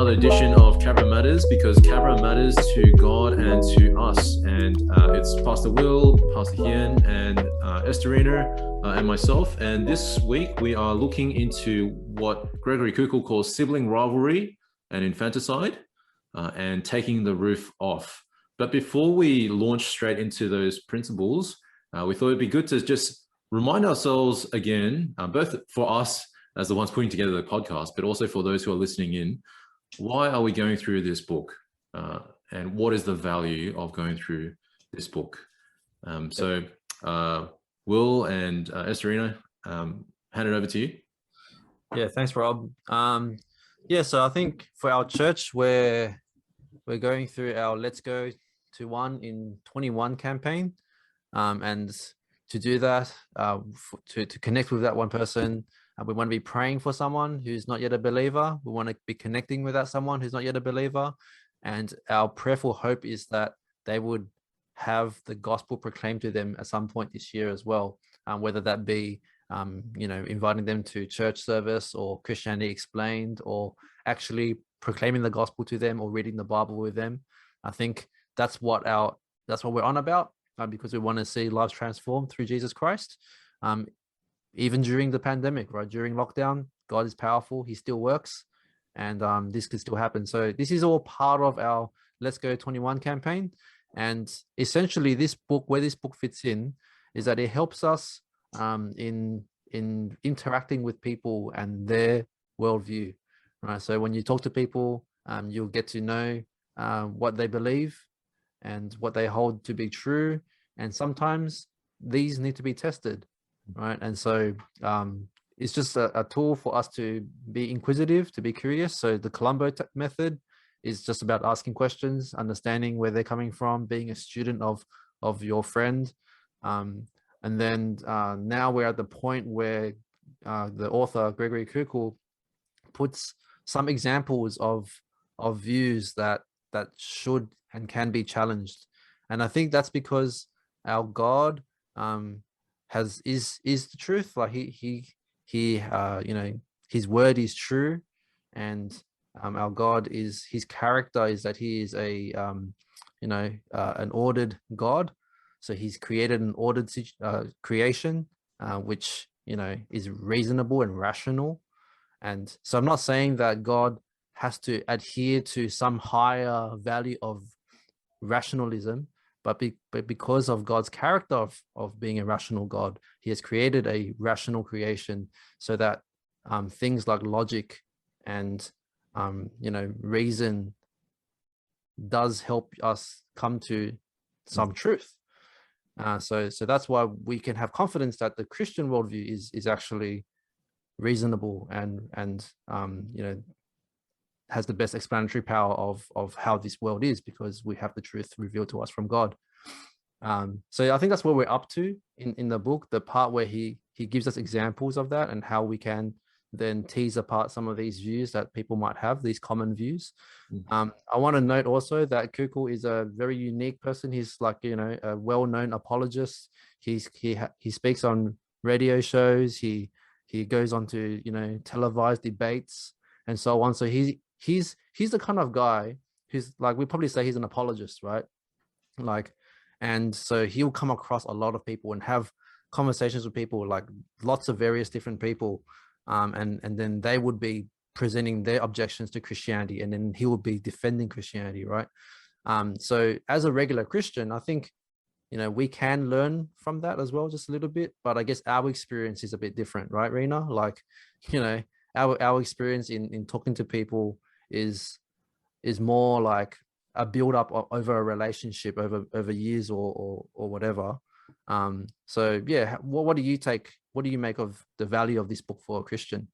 another edition of Cabra Matters, because Cabra matters to God and to us. And it's Pastor Will, Pastor Hien, and Estherina, and myself. And this week we are looking into what Gregory Kukul calls sibling rivalry and infanticide, and taking the roof off. But before we launch straight into those principles, we thought it'd be good to just remind ourselves again, both for us as the ones putting together the podcast, but also for those who are listening in, why are we going through this book? And what is the value of going through this book? So Will and Estherina, hand it over to you. Yeah, thanks, Rob. So I think for our church, we're going through our Let's Go to One in 21 campaign. And to do that, to connect with that one person, we want to be praying for someone who's not yet a believer. We want to be connecting with that someone who's not yet a believer. And our prayerful hope is that they would have the gospel proclaimed to them at some point this year as well, whether that be, inviting them to church service or Christianity Explained, or actually proclaiming the gospel to them or reading the Bible with them. I think that's what we're on about, because we want to see lives transformed through Jesus Christ. Even during the pandemic, right? During lockdown, God is powerful. He still works, and this could still happen. So this is all part of our Let's Go 21 campaign. And essentially this book, where this book fits in, is that it helps us in interacting with people and their worldview, right? So when you talk to people, you'll get to know what they believe and what they hold to be true. And sometimes these need to be tested, right? And so it's just a tool for us to be inquisitive, to be curious. So the Columbo method is just about asking questions, understanding where they're coming from, being a student of your friend. And then now we're at the point where the author, Gregory Kukul, puts some examples of views that should and can be challenged. And I think that's because our God is the truth. Like he his word is true, and our God is, his character is that he is an ordered God. So he's created an ordered creation, which is reasonable and rational. And so I'm not saying that God has to adhere to some higher value of rationalism, but because of God's character of being a rational God, he has created a rational creation, so that things like logic and reason does help us come to some truth. So that's why we can have confidence that the Christian worldview is actually reasonable and has the best explanatory power of how this world is, because we have the truth revealed to us from God. So I think that's what we're up to in the book, the part where he gives us examples of that and how we can then tease apart some of these views that people might have, these common views. I want to note also that Kukul is a very unique person. He's like, a well-known apologist. He speaks on radio shows. He goes on to, televised debates and so on. So he's the kind of guy who's like, we probably say he's an apologist, right? And so he'll come across a lot of people and have conversations with people, like lots of various different people. And then they would be presenting their objections to Christianity, and then he would be defending Christianity, right? So as a regular Christian, I think, we can learn from that as well, just a little bit. But I guess our experience is a bit different, right, Rena? Like, our experience in talking to people is more like a build up over a relationship over years or whatever. So yeah, what do you make of the value of this book for a Christian?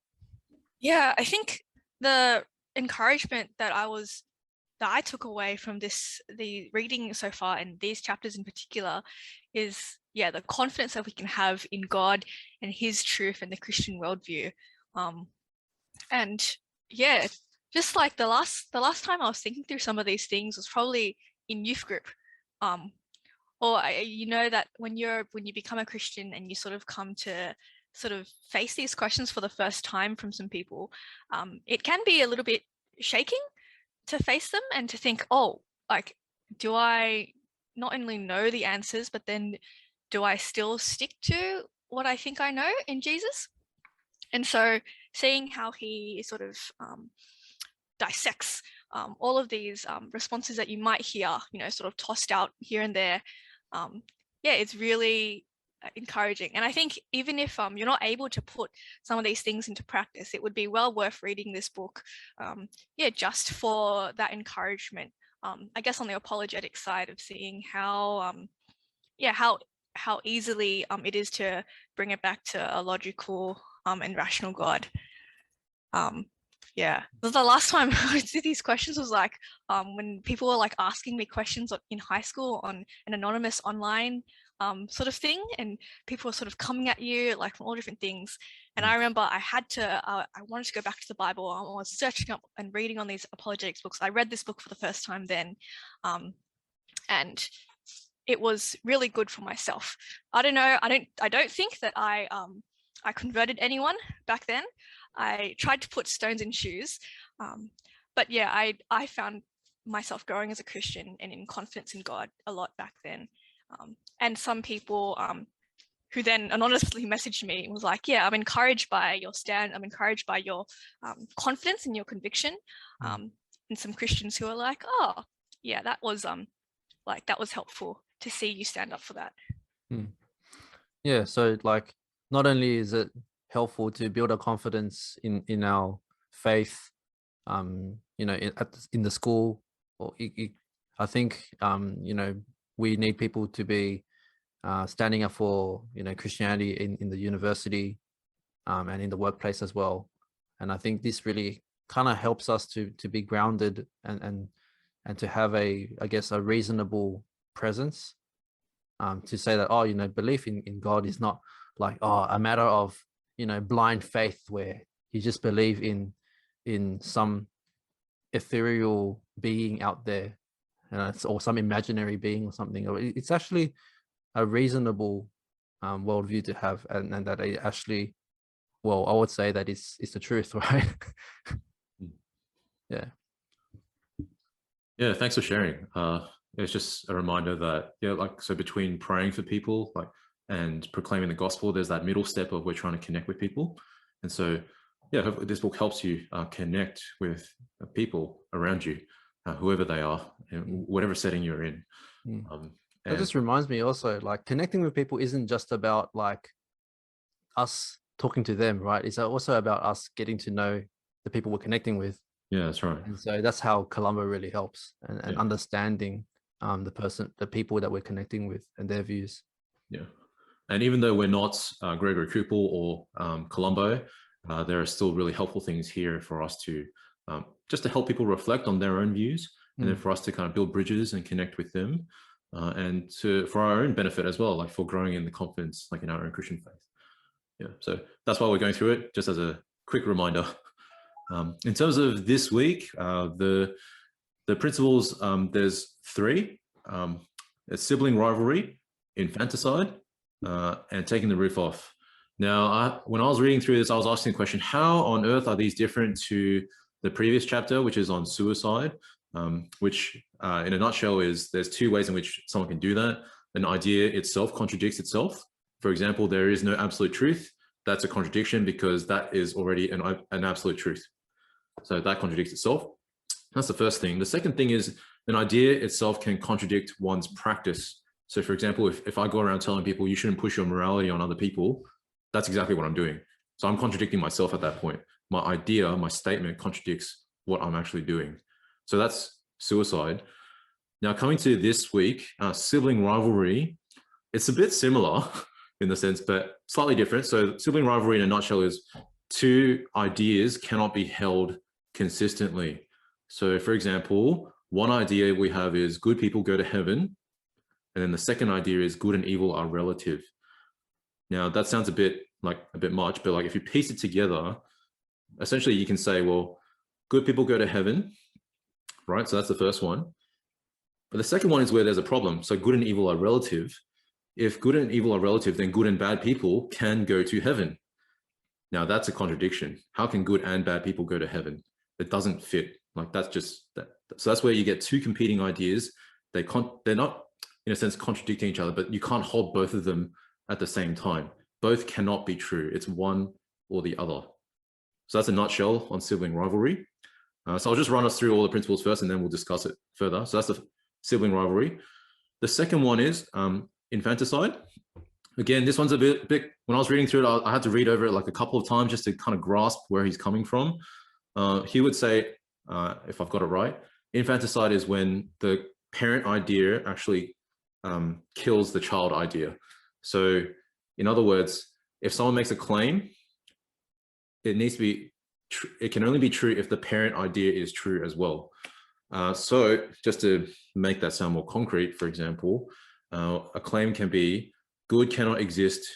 Yeah, I think the encouragement that I took away from the reading so far, and these chapters in particular, is the confidence that we can have in God and his truth and the Christian worldview. And yeah, just like the last time I was thinking through some of these things was probably in youth group. Or that when you become a Christian and you sort of come to sort of face these questions for the first time from some people, it can be a little bit shaking. to face them and to think, oh, like, do I not only know the answers, but then do I still stick to what I think I know in Jesus? And so seeing how he sort of dissects all of these responses that you might hear, sort of tossed out here and there, yeah, it's really encouraging. And I think even if you're not able to put some of these things into practice, it would be well worth reading this book, yeah, just for that encouragement. I guess on the apologetic side of seeing how, yeah, how easily it is to bring it back to a logical and rational God. Yeah, the last time I did these questions was like when people were like asking me questions in high school on an anonymous online sort of thing, and people were sort of coming at you like from all different things. And I remember I wanted to go back to the Bible. I was searching up and reading on these apologetics books. I read this book for the first time then, and it was really good for myself. I don't know. I don't think that I converted anyone back then. I tried to put stones in shoes, but yeah, I found myself growing as a Christian and in confidence in God a lot back then. And some people who then anonymously messaged me and was like, yeah, I'm encouraged by your stand. I'm encouraged by your confidence and your conviction. And some Christians who are like, oh, yeah, that was helpful to see you stand up for that. Yeah, so like not only is it helpful to build a confidence in our faith, in the school, or I think we need people to be standing up for Christianity in the university and in the workplace as well. And I think this really kind of helps us to be grounded and to have a reasonable presence, to say that belief in God is not like a matter of blind faith where you just believe in some ethereal being out there, or some imaginary being or something. It's actually a reasonable worldview to have, and that it actually, well, I would say that it's the truth, right? Yeah, thanks for sharing. It's just a reminder that so between praying for people and proclaiming the gospel, there's that middle step of we're trying to connect with people. And so yeah, hopefully this book helps you connect with people around you, whoever they are, in whatever setting you're in. That just reminds me also, like, connecting with people isn't just about like us talking to them, right? It's also about us getting to know the people we're connecting with. Yeah, that's right. And so that's how Columba really helps, and understanding the people that we're connecting with and their views. Yeah. And even though we're not Gregory Kupel or Colombo, there are still really helpful things here for us to just to help people reflect on their own views, and then for us to kind of build bridges and connect with them, and for our own benefit as well, like for growing in the confidence, like in our own Christian faith. Yeah, so that's why we're going through it, just as a quick reminder. In terms of this week, the principles, there's 3. It's sibling rivalry, infanticide, and taking the roof off. Now, when I was reading through this, I was asking the question, how on earth are these different to the previous chapter, which is on suicide, which in a nutshell is there's 2 ways in which someone can do that. An idea itself contradicts itself. For example, there is no absolute truth. That's a contradiction because that is already an absolute truth. So that contradicts itself. That's the first thing. The second thing is an idea itself can contradict one's practice. So for example, if I go around telling people you shouldn't push your morality on other people, that's exactly what I'm doing. So I'm contradicting myself at that point. My idea, my statement contradicts what I'm actually doing. So that's suicide. Now coming to this week, sibling rivalry, it's a bit similar in the sense, but slightly different. So sibling rivalry in a nutshell is 2 ideas cannot be held consistently. So for example, one idea we have is good people go to heaven. And then the second idea is good and evil are relative. Now that sounds a bit much, but like if you piece it together, essentially you can say, well, good people go to heaven, right? So that's the first one. But the second one is where there's a problem. So good and evil are relative. If good and evil are relative, then good and bad people can go to heaven. Now that's a contradiction. How can good and bad people go to heaven? It doesn't fit. Like that's just So that's where you get two competing ideas. They're not, in a sense, contradicting each other, but you can't hold both of them at the same time. Both cannot be true. It's one or the other. So that's a nutshell on sibling rivalry. So I'll just run us through all the principles first, and then we'll discuss it further. So that's the sibling rivalry. The second one is infanticide. Again, this one's a bit, when I was reading through it, I had to read over it like a couple of times just to kind of grasp where he's coming from. He would say, if I've got it right, infanticide is when the parent idea actually kills the child idea. So in other words, if someone makes a claim, it needs to be, it can only be true if the parent idea is true as well. So just to make that sound more concrete, for example, a claim can be God cannot exist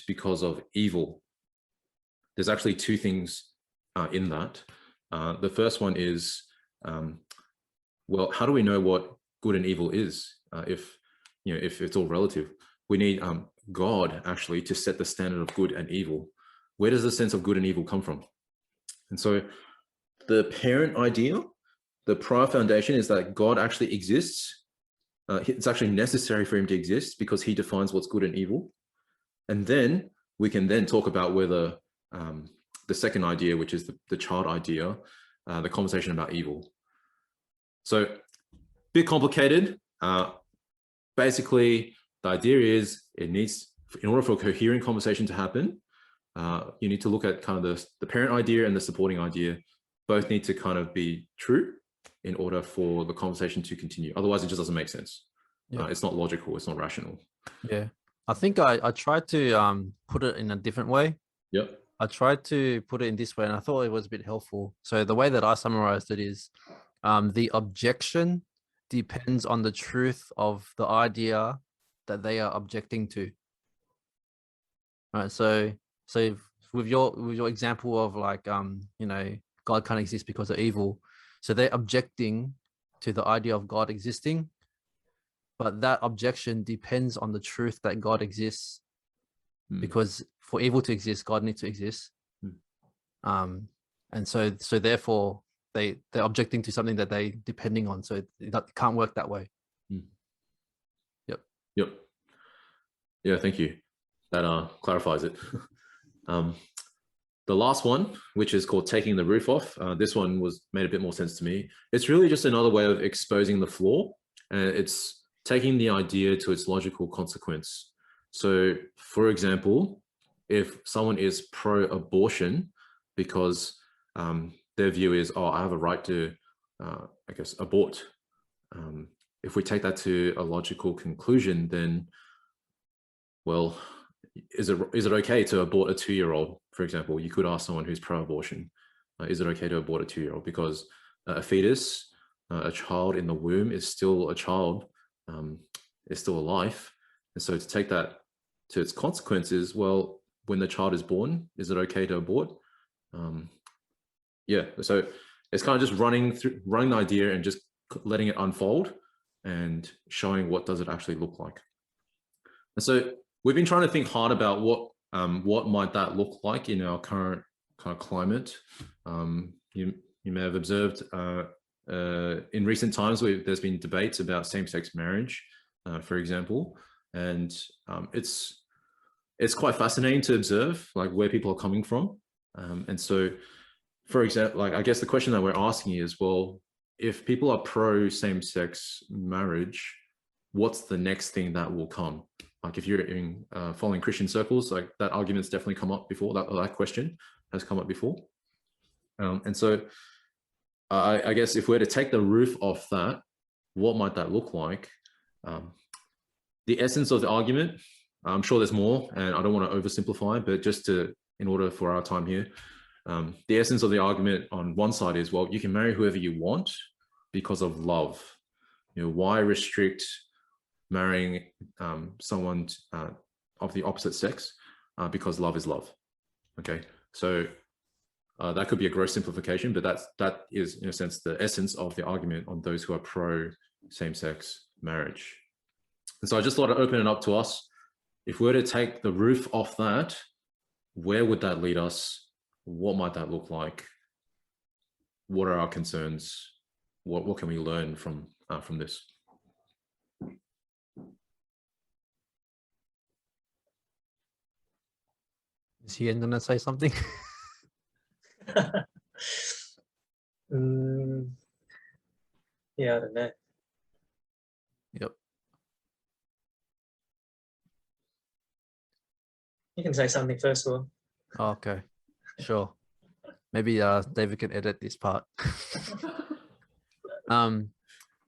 because of evil. There's actually two things in that. The first one is, well, how do we know what good and evil is? If it's all relative, we need God actually to set the standard of good and evil. Where does the sense of good and evil come from? And so the parent idea, the prior foundation is that God actually exists. It's actually necessary for him to exist because he defines what's good and evil. And then we can then talk about whether the second idea, which is the child idea, the conversation about evil. So a bit complicated. Basically, the idea is in order for a coherent conversation to happen, you need to look at kind of the parent idea and the supporting idea. Both need to kind of be true in order for the conversation to continue. Otherwise, it just doesn't make sense. Yeah. It's not logical. It's not rational. Yeah. I think I tried to put it in a different way. Yep. I tried to put it in this way, and I thought it was a bit helpful. So the way that I summarized it is the objection depends on the truth of the idea that they are objecting to. All right. So with your example of like, God can't exist because of evil. So they're objecting to the idea of God existing, but that objection depends on the truth that God exists. Because for evil to exist, God needs to exist. And so therefore they're objecting to something that they're depending on. So it can't work that way. Yep. Yeah, thank you. That clarifies it. The last one, which is called taking the roof off. This one made a bit more sense to me. It's really just another way of exposing the flaw, and it's taking the idea to its logical consequence. So, for example, if someone is pro-abortion because their view is, oh, I have a right to, abort. If we take that to a logical conclusion, then, well, is it okay to abort a 2-year-old, for example? You could ask someone who's pro-abortion, is it okay to abort a 2-year-old? Because a fetus, a child in the womb is still a child, is still a life. And so to take that to its consequences, well, when the child is born, is it okay to abort? Yeah, so it's kind of just running the idea and just letting it unfold and showing what does it actually look like. And so we've been trying to think hard about what might that look like in our current kind of climate. You may have observed in recent times there's been debates about same-sex marriage, for example, and it's quite fascinating to observe like where people are coming from. And so, for example, like I guess the question that we're asking is, well, if people are pro same-sex marriage, what's the next thing that will come? Like if you're in following Christian circles, like that argument's definitely come up before. That question has come up before. And so I guess if we're to take the roof off that, what might that look like? The essence of the argument, I'm sure there's more, and I don't want to oversimplify, but just in order for our time here, the essence of the argument on one side is, well, you can marry whoever you want because of love. Why restrict marrying someone of the opposite sex? Because love is love. Okay, so that could be a gross simplification, but that is in a sense the essence of the argument on those who are pro same-sex marriage. And so I just thought I'd open it up to us. If we were to take the roof off that, where would that lead us? What might that look like? what are our concerns? What can we learn from this? Is he going to say something? Yeah, I don't know. Yep. You can say something first of all. Oh, okay. Sure. Maybe David can edit this part.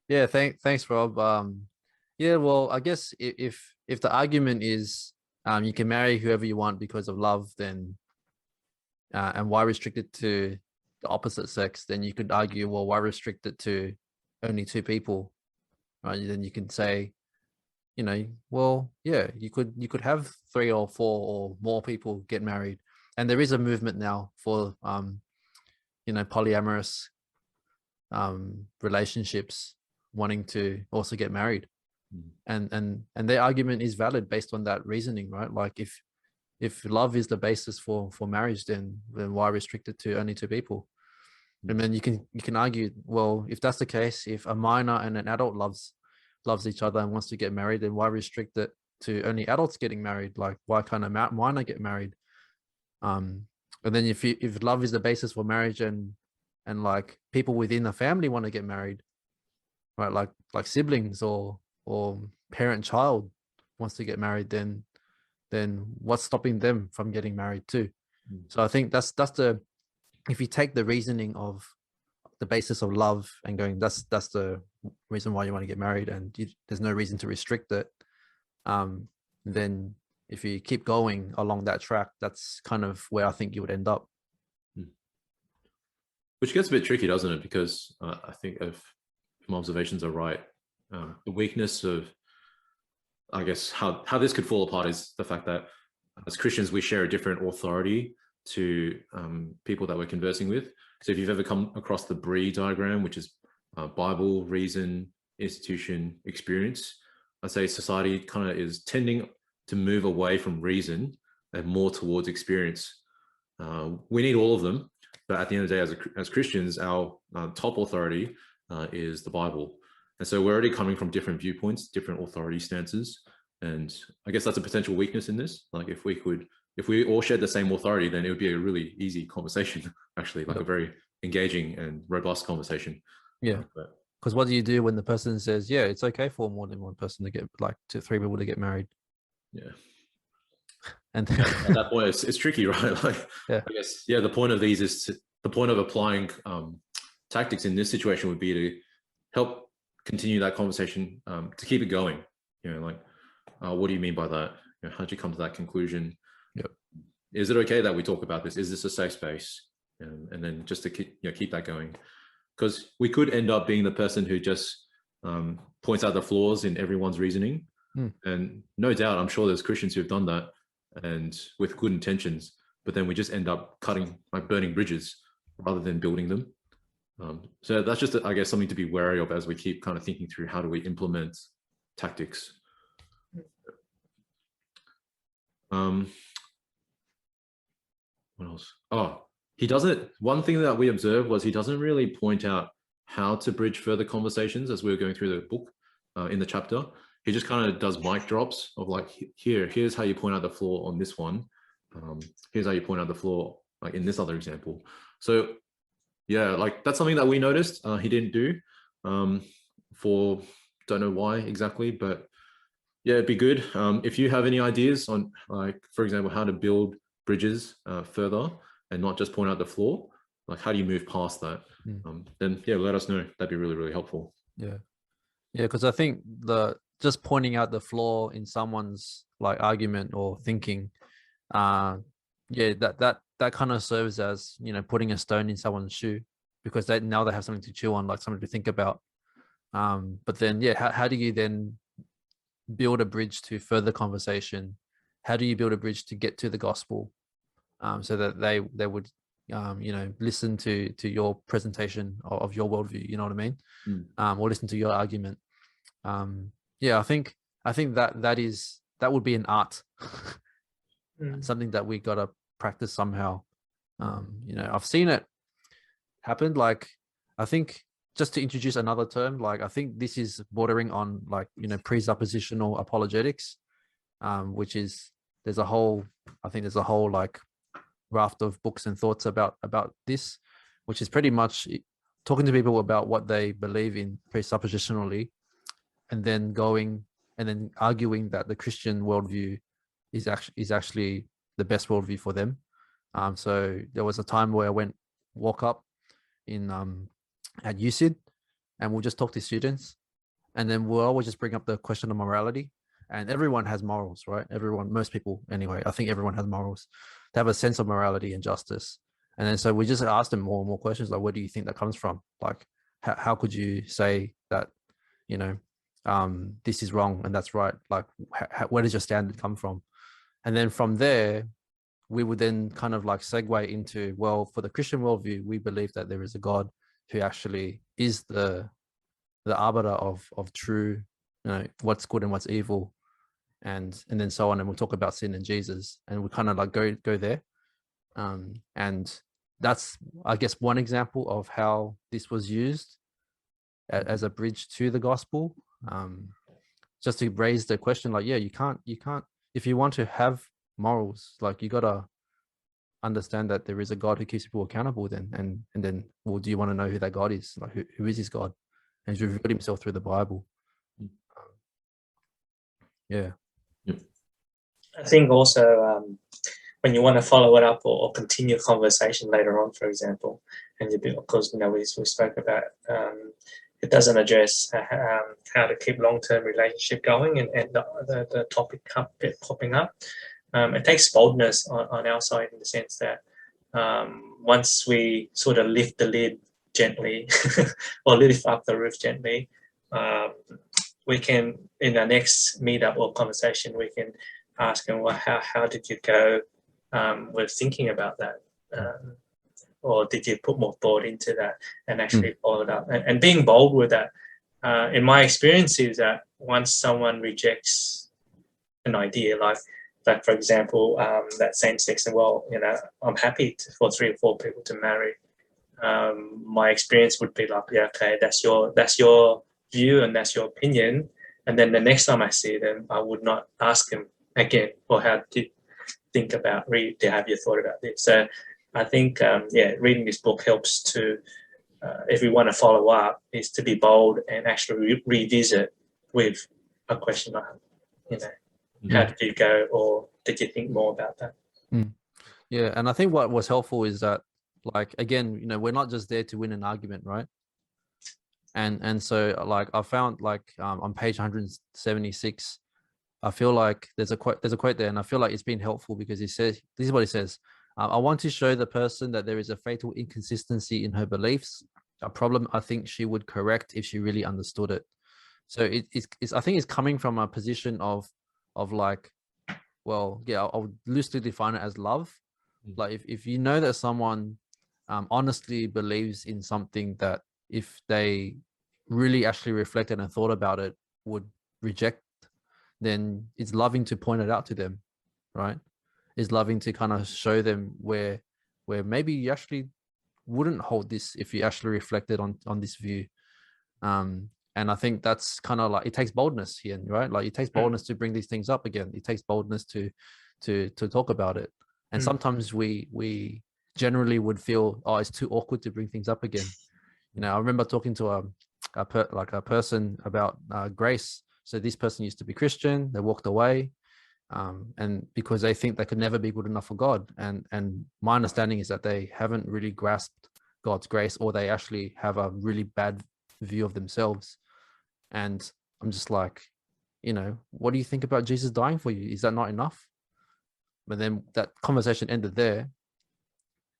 Yeah, thanks Rob. Yeah, well, I guess if the argument is you can marry whoever you want because of love, then and why restrict it to the opposite sex, then you could argue, well, why restrict it to only two people? Right? Then you can say, you know, well, yeah, you could have 3 or 4 or more people get married. And there is a movement now for you know, polyamorous relationships wanting to also get married. And their argument is valid based on that reasoning, right? Like if love is the basis for marriage, then why restrict it to only 2 people? And then you can argue, well, if that's the case, if a minor and an adult loves each other and wants to get married, then why restrict it to only adults getting married? Like, why can't a minor get married? And then if love is the basis for marriage and like people within the family want to get married, right? Like siblings or parent child wants to get married, then what's stopping them from getting married too? So I think that's the, if you take the reasoning of the basis of love and going, that's the reason why you want to get married, and there's no reason to restrict it. Then if you keep going along that track, that's kind of where I think you would end up. Which gets a bit tricky, doesn't it? Because I think if my observations are right, the weakness of, I guess, how this could fall apart is the fact that as Christians, we share a different authority to people that we're conversing with. So if you've ever come across the BRIE diagram, which is Bible, reason, institution, experience, I'd say society kind of is tending to move away from reason and more towards experience. We need all of them, but at the end of the day, as Christians, our top authority is the Bible. And so we're already coming from different viewpoints, different authority stances. And I guess that's a potential weakness in this. Like if we all shared the same authority, then it would be a really easy conversation, actually, like a very engaging and robust conversation. Yeah. Because what do you do when the person says, yeah, it's okay for more than one person to get, like 3 people to get married? Yeah. And at that point, it's tricky, right? Like, yeah. I guess, yeah, the point of these is the point of applying tactics in this situation would be to help continue that conversation, to keep it going. You know, like, what do you mean by that? You know, how'd you come to that conclusion? Yep. Is it okay that we talk about this? Is this a safe space? And then just to keep that going, because we could end up being the person who just points out the flaws in everyone's reasoning. And no doubt, I'm sure there's Christians who've done that and with good intentions, but then we just end up burning bridges rather than building them. So that's just, I guess, something to be wary of as we keep kind of thinking through how do we implement tactics. What else? Oh, one thing that we observed was he doesn't really point out how to bridge further conversations as we were going through the book in the chapter. He just kind of does mic drops of like, here's how you point out the flaw on this one. Here's how you point out the flaw like in this other example. So yeah, like that's something that we noticed he didn't do for don't know why exactly, but yeah, it'd be good. If you have any ideas on, like, for example, how to build bridges further and not just point out the flaw, like how do you move past that? Then yeah, let us know. That'd be really, really helpful. Yeah, because I think just pointing out the flaw in someone's like argument or thinking, that kind of serves as, you know, putting a stone in someone's shoe, because now they have something to chew on, like something to think about. But then how do you then build a bridge to further conversation? How do you build a bridge to get to the gospel, so that they would you know, listen to your presentation of your worldview, you know what I mean? Or listen to your argument. I think that would be an art. Something that we got to practice somehow. You know, I've seen it happened. Like, I think just to introduce another term, like I think this is bordering on like, you know, presuppositional apologetics, which is there's a whole like raft of books and thoughts about this, which is pretty much talking to people about what they believe in presuppositionally, and then arguing that the Christian worldview is actually the best worldview for them. So there was a time where I walk up in at UCID, and we'll just talk to students, and then we'll always just bring up the question of morality. And everyone has morals, right? Most people anyway, I think everyone has morals. They have a sense of morality and justice. And then so we just ask them more and more questions, like, where do you think that comes from? Like, how could you say that, you know, this is wrong and that's right? Like, where does your standard come from? And then from there, we would then kind of like segue into, well, for the Christian worldview, we believe that there is a God who actually is the arbiter of true, you know, what's good and what's evil, and then so on. And we'll talk about sin and Jesus, and we kind of like go there. And that's, I guess, one example of how this was used as a bridge to the gospel, just to raise the question, like, yeah, you can't, if you want to have morals, like, you gotta understand that there is a God who keeps people accountable. And then, well, do you want to know who that God is? Like, who is his God? And he's revealed himself through the Bible. Yeah. I think also when you want to follow it up or continue a conversation later on, for example, and of course, you know, we spoke about it doesn't address how to keep long-term relationship going, and the topic kept popping up. It takes boldness on our side, in the sense that once we sort of lift the lid gently or lift up the roof gently, we can, in our next meetup or conversation, we can ask them, well, how did you go with thinking about that? Or did you put more thought into that and actually follow it up? And being bold with that, in my experience, is that once someone rejects an idea, like for example, that same-sex, and, well, you know, I'm happy for 3 or 4 people to marry. My experience would be like, yeah, okay, that's your view and that's your opinion. And then the next time I see them, I would not ask them again, well, how did you think about, have you thought about this? So I think, reading this book helps to, if we want to follow up, is to be bold and actually revisit with a question like, you know, how did you go, or did you think more about that? Yeah, and I think what was helpful is that, like, again, you know, we're not just there to win an argument, right? And so, like, I found, like, on page 176, I feel like there's a quote there, and I feel like it's been helpful because he says, this is what he says: I want to show the person that there is a fatal inconsistency in her beliefs, a problem I think she would correct if she really understood it. So it's I think it's coming from a position of like, well, yeah, I'll loosely define it as love. Like, if you know that someone honestly believes in something that, if they really actually reflected and thought about it, would reject, then it's loving to point it out to them, right? It's loving to kind of show them where maybe you actually wouldn't hold this if you actually reflected on this view. And I think that's kind of like, it takes boldness here, right? Like, it takes boldness to bring these things up again. It takes boldness to talk about it. And sometimes we generally would feel, oh, it's too awkward to bring things up again. You know, I remember talking to a person about grace. So this person used to be Christian, they walked away, and because they think they could never be good enough for God. And my understanding is that they haven't really grasped God's grace, or they actually have a really bad view of themselves. And I'm just like, you know, what do you think about Jesus dying for you? Is that not enough? But then that conversation ended there.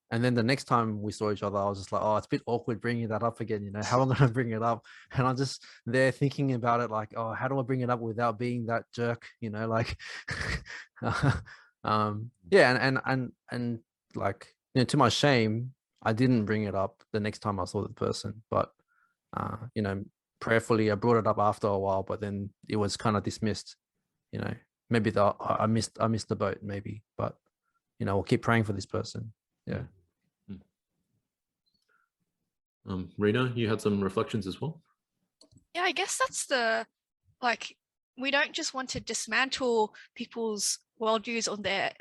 And then the next time we saw each other, I was just like, oh, it's a bit awkward bringing that up again. You know, how am I going to bring it up? And I'm just there thinking about it, like, oh, how do I bring it up without being that jerk? You know, like, yeah. And like, you know, to my shame, I didn't bring it up the next time I saw the person, but, you know, prayerfully, I brought it up after a while, but then it was kind of dismissed. You know, maybe I missed the boat, maybe, but, you know, we'll keep praying for this person. Yeah. Rena, you had some reflections as well? Yeah, I guess that's we don't just want to dismantle people's worldviews on their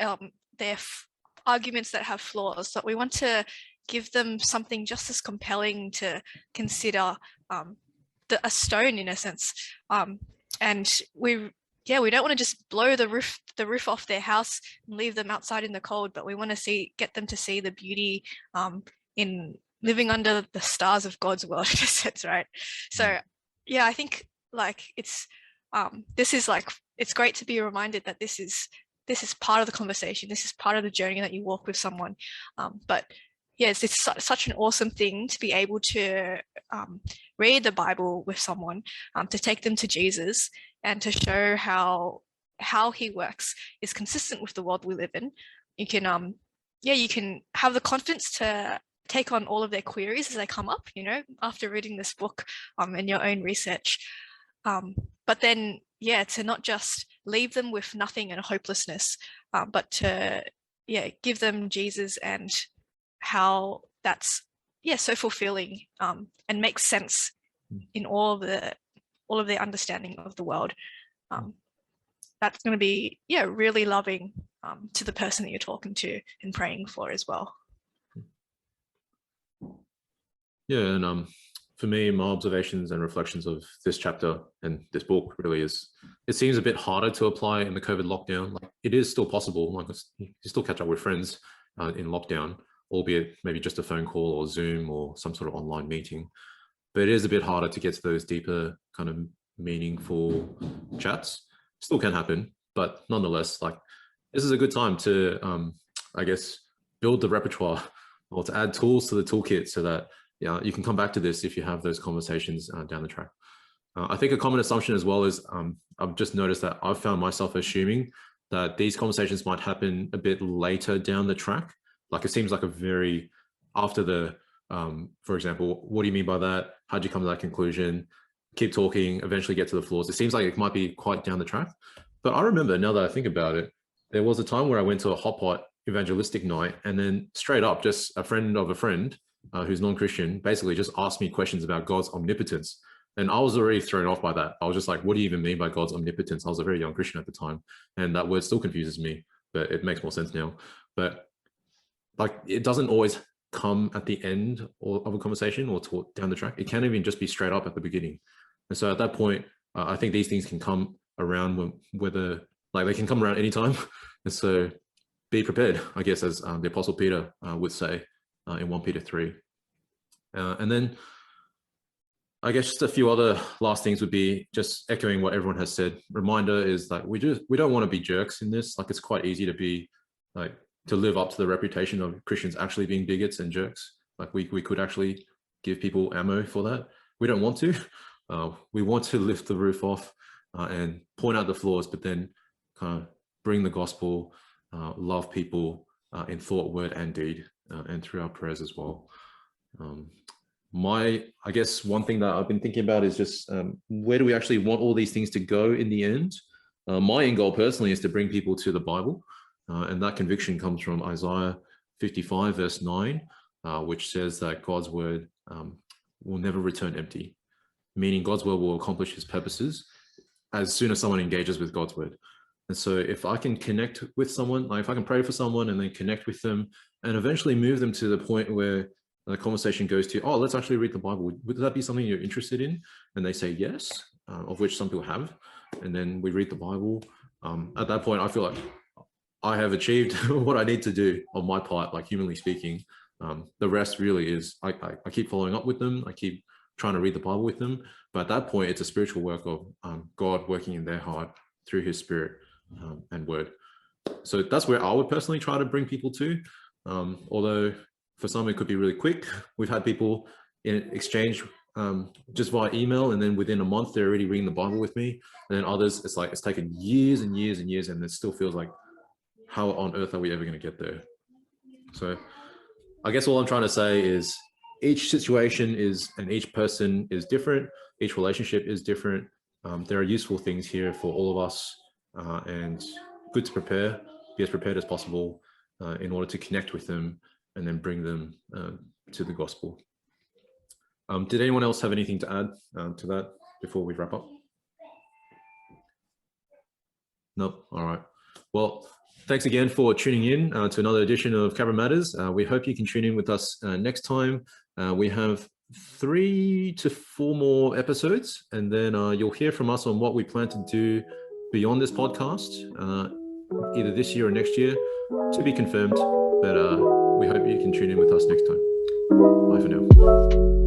arguments that have flaws, but we want to give them something just as compelling to consider, a stone in a sense. And we don't want to just blow the roof off their house and leave them outside in the cold, but we want to get them to see the beauty in living under the stars of God's world, in a sense, right? So yeah, I think it's it's great to be reminded that this is part of the conversation. This is part of the journey that you walk with someone. But yes, it's such an awesome thing to be able to read the Bible with someone, to take them to Jesus and to show how he works is consistent with the world we live in. You can you can have the confidence to take on all of their queries as they come up, after reading this book and your own research. But then, to not just leave them with nothing and hopelessness, but to, give them Jesus and how that's, so fulfilling and makes sense in all of their understanding of the world. That's going to be, really loving to the person that you're talking to and praying for as well. Yeah, and for me, my observations and reflections of this chapter and this book really is, it seems a bit harder to apply in the COVID lockdown. Like, it is still possible, like you still catch up with friends in lockdown, albeit maybe just a phone call or Zoom or some sort of online meeting. But it is a bit harder to get to those deeper kind of meaningful chats. Still can happen, but nonetheless, like, this is a good time to, I guess, build the repertoire or to add tools to the toolkit so that you can come back to this if you have those conversations down the track. I think a common assumption as well is I've just noticed that I've found myself assuming that these conversations might happen a bit later down the track. Like, it seems like a very after the, for example, what do you mean by that? How'd you come to that conclusion? Keep talking, eventually get to the flaws. It seems like it might be quite down the track. But I remember, now that I think about it, there was a time where I went to a hot pot evangelistic night, and then straight up, just a friend of a friend who's non-Christian basically just asked me questions about God's omnipotence. And I was already thrown off by that. I was just like, what do you even mean by God's omnipotence? I was a very young Christian at the time, and that word still confuses me, but it makes more sense now. But like, it doesn't always come at the end of a conversation or down the track. It can even just be straight up at the beginning. And so at that point, I think these things can come around they can come around anytime. And so be prepared, I guess, as the Apostle Peter would say in 1 Peter 3. And then I guess just a few other last things would be just echoing what everyone has said. Reminder is that we don't want to be jerks in this. Like, it's quite easy to be to live up to the reputation of Christians actually being bigots and jerks. Like, we could actually give people ammo for that. We don't want to. We want to lift the roof off and point out the flaws, but then kind of bring the gospel, love people in thought, word, and deed, and through our prayers as well. I guess one thing that I've been thinking about is just where do we actually want all these things to go in the end? My end goal personally is to bring people to the Bible, and that conviction comes from Isaiah 55 verse 9, which says that God's word will never return empty, meaning God's word will accomplish his purposes as soon as someone engages with God's word. And so if I can connect with someone, like if I can pray for someone and then connect with them and eventually move them to the point where the conversation goes to, oh, let's actually read the Bible. Would that be something you're interested in? And they say yes, of which some people have. And then we read the Bible. At that point, I feel like I have achieved what I need to do on my part, like humanly speaking. The rest really is, I keep following up with them. I keep trying to read the Bible with them. But at that point, it's a spiritual work of God working in their heart through his spirit and word. So that's where I would personally try to bring people to. Although for some, it could be really quick. We've had people in exchange just via email, and then within a month, they're already reading the Bible with me. And then others, it's like, it's taken years and years and years, and it still feels like, how on earth are we ever going to get there? So I guess all I'm trying to say is each situation is, and each person is different. Each relationship is different. There are useful things here for all of us, and good to prepare, be as prepared as possible in order to connect with them and then bring them to the gospel. Did anyone else have anything to add to that before we wrap up? No. All right. Well, thanks again for tuning in to another edition of Cabra Matters. We hope you can tune in with us next time. We have 3 to 4 more episodes, and then you'll hear from us on what we plan to do beyond this podcast, either this year or next year, to be confirmed. But we hope you can tune in with us next time. Bye for now.